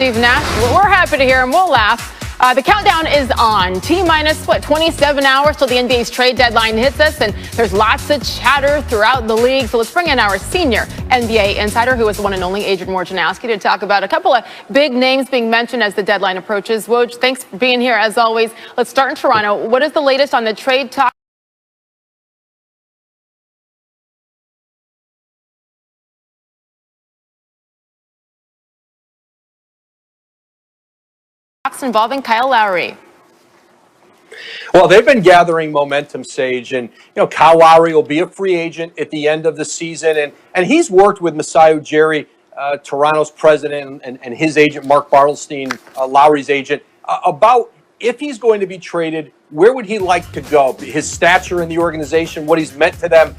Steve Nash. We're happy to hear him. We'll laugh. The countdown is on. T-minus, 27 hours till the NBA's trade deadline hits us, and there's lots of chatter throughout the league. So let's bring in our senior NBA insider, who is the one and only Adrian Wojnarowski, to talk about a couple of big names being mentioned as the deadline approaches. Woj, thanks for being here as always. Let's start in Toronto. What is the latest on the trade talk involving Kyle Lowry? Well, they've been gathering momentum, Sage, and Kyle Lowry will be a free agent at the end of the season, and he's worked with Masai Ujiri, Toronto's president, and his agent Mark Bartelstein, Lowry's agent, about if he's going to be traded, where would he like to go? His stature in the organization, what he's meant to them.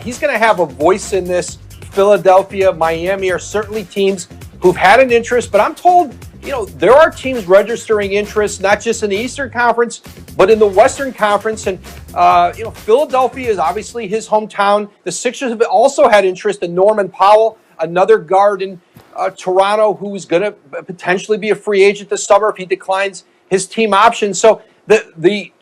He's going to have a voice in this. Philadelphia, Miami are certainly teams who've had an interest, but I'm told there are teams registering interest, not just in the Eastern Conference, but in the Western Conference. And, Philadelphia is obviously his hometown. The Sixers have also had interest in Norman Powell, another guard in Toronto who's going to potentially be a free agent this summer if he declines his team option. So the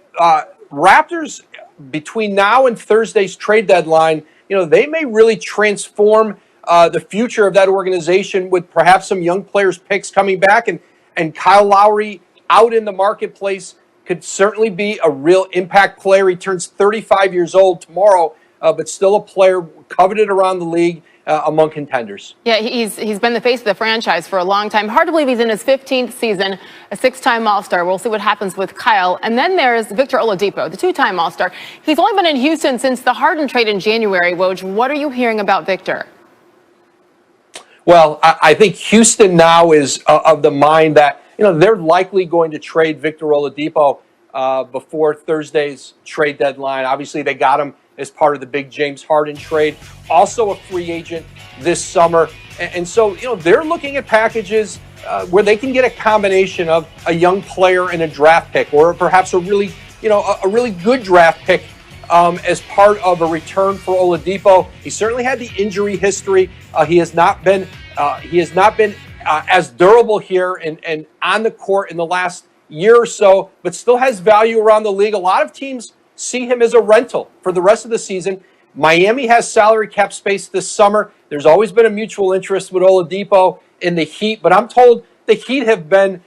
Raptors, between now and Thursday's trade deadline, they may really transform the future of that organization with perhaps some young players' picks coming back, and Kyle Lowry out in the marketplace could certainly be a real impact player. He turns 35 years old tomorrow, but still a player coveted around the league among contenders. Yeah, he's been the face of the franchise for a long time. Hard to believe he's in his 15th season, a 6-time All-Star. We'll see what happens with Kyle. And then there's Victor Oladipo, the 2-time All-Star. He's only been in Houston since the Harden trade in January. Woj, what are you hearing about Victor? Well, I think Houston now is of the mind that, they're likely going to trade Victor Oladipo before Thursday's trade deadline. Obviously, they got him as part of the big James Harden trade. Also a free agent this summer. And so, they're looking at packages where they can get a combination of a young player and a draft pick, or perhaps a really good draft pick as part of a return for Oladipo. He certainly had the injury history. He has not been as durable here and on the court in the last year or so, but still has value around the league. A lot of teams see him as a rental for the rest of the season. Miami has salary cap space this summer. There's always been a mutual interest with Oladipo in the Heat, but I'm told the Heat have been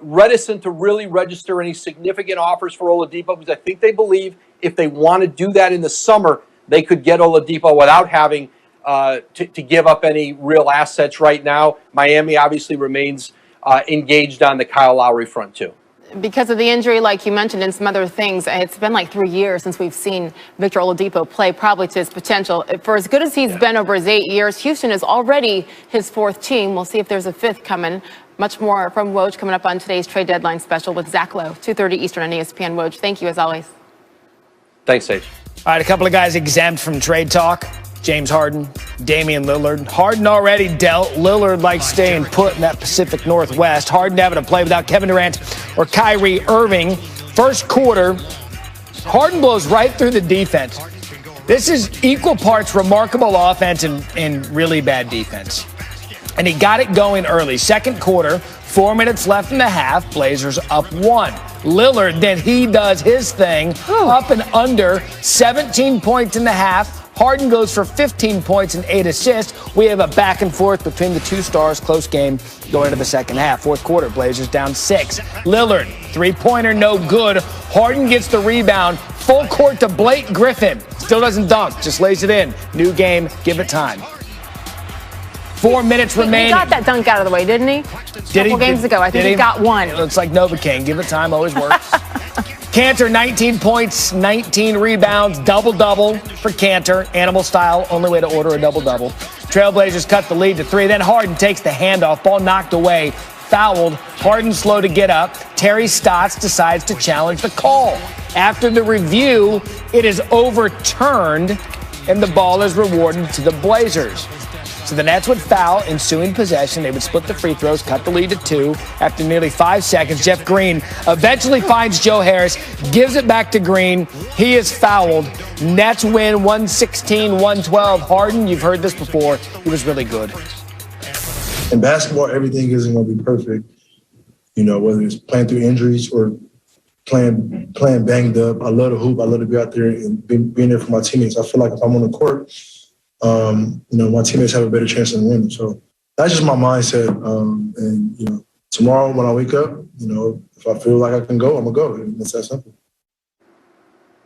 reticent to really register any significant offers for Oladipo because I think they believe if they want to do that in the summer, they could get Oladipo without having to give up any real assets right now. Miami obviously remains engaged on the Kyle Lowry front too. Because of the injury, like you mentioned, and some other things, it's been like 3 years since we've seen Victor Oladipo play, probably to his potential. For as good as he's been over his 8 years, Houston is already his 4th team. We'll see if there's a 5th coming. Much more from Woj coming up on today's trade deadline special with Zach Lowe, 2:30 Eastern on ESPN. Woj, thank you as always. Thanks, Sage. All right, a couple of guys exempt from trade talk. James Harden, Damian Lillard. Harden already dealt. Lillard likes staying put in that Pacific Northwest. Harden having to play without Kevin Durant or Kyrie Irving. First quarter, Harden blows right through the defense. This is equal parts remarkable offense and really bad defense. And he got it going early. Second quarter, 4 minutes left in the half. Blazers up 1. Lillard, then he does his thing. Up and under 17 points in the half. Harden goes for 15 points and 8 assists. We have a back and forth between the two stars. Close game going into the second half. Fourth quarter, Blazers down 6. Lillard, three-pointer, no good. Harden gets the rebound. Full court to Blake Griffin. Still doesn't dunk, just lays it in. New game, give it time. 4 minutes remaining. He got that dunk out of the way, didn't he? Did he? Games ago, I think he got one. It looks like Novocaine. Give it time, always works. Cantor, 19 points, 19 rebounds, double-double for Cantor. Animal style, only way to order a double-double. Trailblazers cut the lead to 3. Then Harden takes the handoff. Ball knocked away. Fouled. Harden slow to get up. Terry Stotts decides to challenge the call. After the review, it is overturned, and the ball is rewarded to the Blazers. So the Nets would foul, ensuing possession. They would split the free throws, cut the lead to 2. After nearly 5 seconds, Jeff Green eventually finds Joe Harris, gives it back to Green. He is fouled. Nets win 116-112. Harden, you've heard this before. He was really good. in basketball, everything isn't going to be perfect. You know, whether it's playing through injuries or playing banged up. I love to hoop. I love to be out there and being there for my teammates. I feel like if I'm on the court, you know, my teammates have a better chance of winning. So that's just my mindset. And, you know, tomorrow when I wake up, you know, if I feel like I can go, I'm going to go. And it's that simple.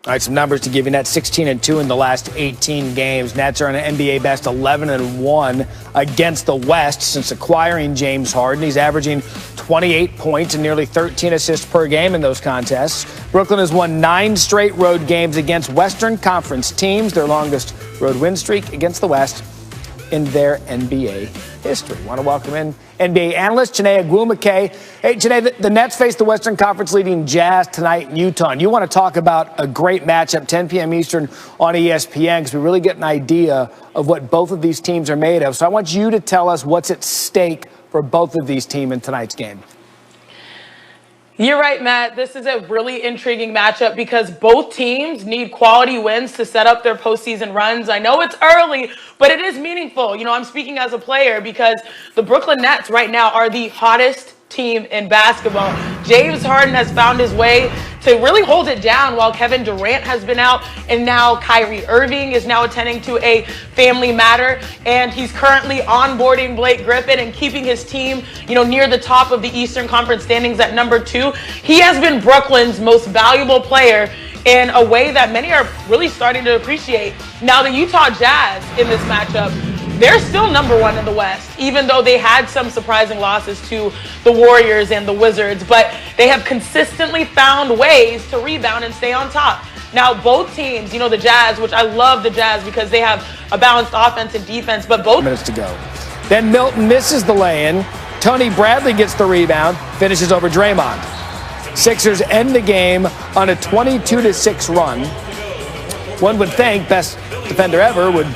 All right, some numbers to give you. Nets 16-2 in the last 18 games. Nets are an NBA best 11-1 against the West since acquiring James Harden. He's averaging 28 points and nearly 13 assists per game in those contests. Brooklyn has won 9 straight road games against Western Conference teams, their longest road win streak against the West in their NBA history. Want to welcome in NBA analyst Chiney ezBUCKETz. Hey, Chiney, the Nets face the Western Conference leading Jazz tonight in Utah. And you want to talk about a great matchup, 10 p.m. Eastern on ESPN, because we really get an idea of what both of these teams are made of. So I want you to tell us what's at stake for both of these teams in tonight's game. You're right, Matt. This is a really intriguing matchup because both teams need quality wins to set up their postseason runs. I know it's early, but it is meaningful. You know, I'm speaking as a player because the Brooklyn Nets right now are the hottest team in basketball. James Harden has found his way to really hold it down while Kevin Durant has been out, and now Kyrie Irving is now attending to a family matter, and he's currently onboarding Blake Griffin and keeping his team, you know, near the top of the Eastern Conference standings at number 2. He has been Brooklyn's most valuable player in a way that many are really starting to appreciate. Now, the Utah Jazz in this matchup, they're still number 1 in the West, even though they had some surprising losses to the Warriors and the Wizards, but they have consistently found ways to rebound and stay on top. Now, both teams, you know, the Jazz, which I love the Jazz because they have a balanced offense and defense, but both minutes to go. Then Milton misses the lay-in. Tony Bradley gets the rebound, finishes over Draymond. Sixers end the game on a 22-6 run. One would think best defender ever would.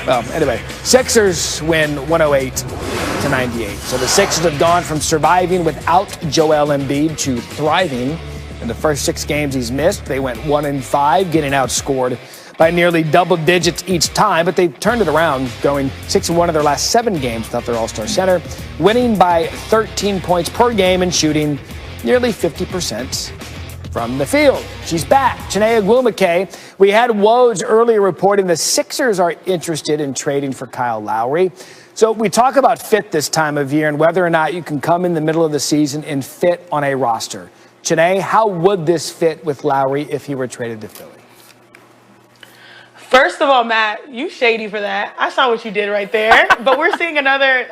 Well, anyway, Sixers win 108-98. So the Sixers have gone from surviving without Joel Embiid to thriving. In the first 6 games he's missed, they went 1-5, getting outscored by nearly double digits each time, but they turned it around, going 6-1 in their last 7 games without their all-star center, winning by 13 points per game and shooting nearly 50% from the field. She's back. Chiney ezBUCKETz. We had Woj earlier reporting the Sixers are interested in trading for Kyle Lowry. So we talk about fit this time of year and whether or not you can come in the middle of the season and fit on a roster. Chiney, how would this fit with Lowry if he were traded to Philly? First of all, Matt, you shady for that. I saw what you did right there. But we're seeing another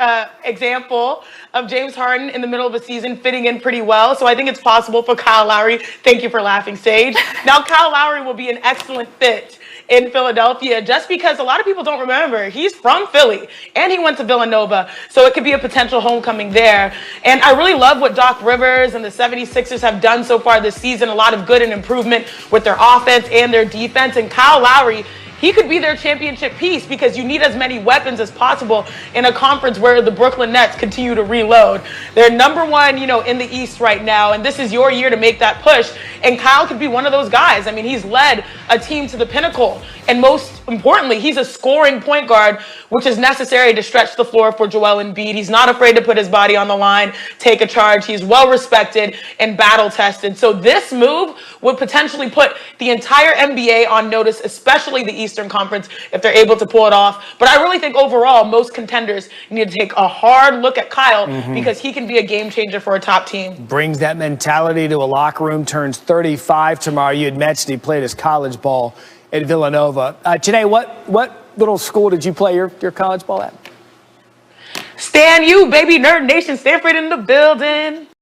example of James Harden in the middle of a season fitting in pretty well. So I think it's possible for Kyle Lowry. Thank you for laughing, Sage. Now, Kyle Lowry will be an excellent fit in Philadelphia just because a lot of people don't remember. He's from Philly and he went to Villanova. So it could be a potential homecoming there. And I really love what Doc Rivers and the 76ers have done so far this season. A lot of good and improvement with their offense and their defense. And Kyle Lowry, he could be their championship piece because you need as many weapons as possible in a conference where the Brooklyn Nets continue to reload. They're number 1, you know, in the East right now, and this is your year to make that push. And Kyle could be one of those guys. I mean, he's led a team to the pinnacle, and most importantly, he's a scoring point guard, which is necessary to stretch the floor for Joel Embiid. He's not afraid to put his body on the line, take a charge. He's well respected and battle tested. So this move would potentially put the entire NBA on notice, especially the Eastern Conference, if they're able to pull it off. But I really think overall, most contenders need to take a hard look at Kyle because he can be a game changer for a top team. Brings that mentality to a locker room, turns 35 tomorrow. You had mentioned he played his college ball at Villanova. Chiney, what little school did you play your college ball at? Stan U, baby, Nerd Nation, Stanford in the building.